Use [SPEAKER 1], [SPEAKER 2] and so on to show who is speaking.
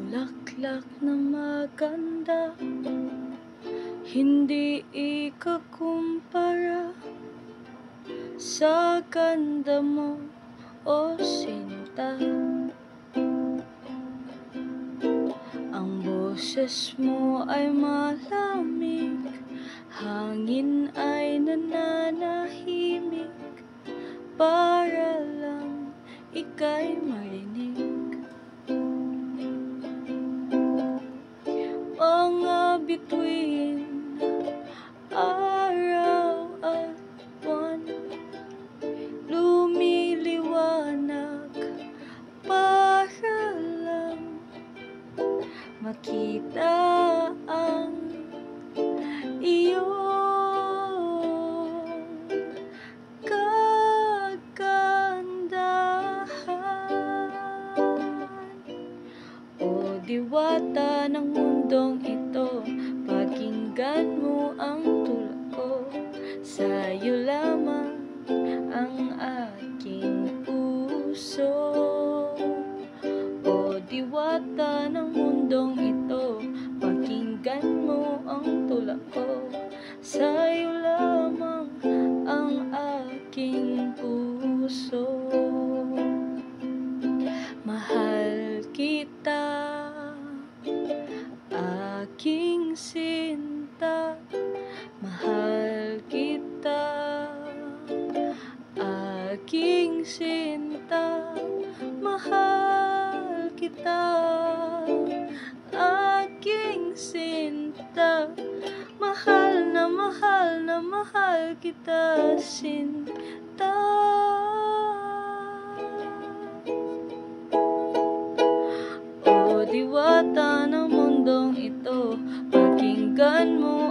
[SPEAKER 1] bulaklak na maganda, hindi ikukumpara sa ganda mo, o sinta. Ang boses mo ay malamig, hangin ay nananahimik, para lang ika'y marinig. Mga bituin, araw at buwan, lumiliwanag para lang makita ang iyong kagandahan. O diwata ng mundong ito, pakinggan mo ang tula ko. Sa'yo lamang ang aking puso. O diwata ng mundong ito, pakinggan mo ang tula ko. Sa'yo lamang ang aking puso. Mahal kita, aking sinta. Mahal kita, aking sinta. Mahal kita, aking sinta. Mahal na mahal na mahal kita, sinta. O diwata ng mundong ito, pakinggan mo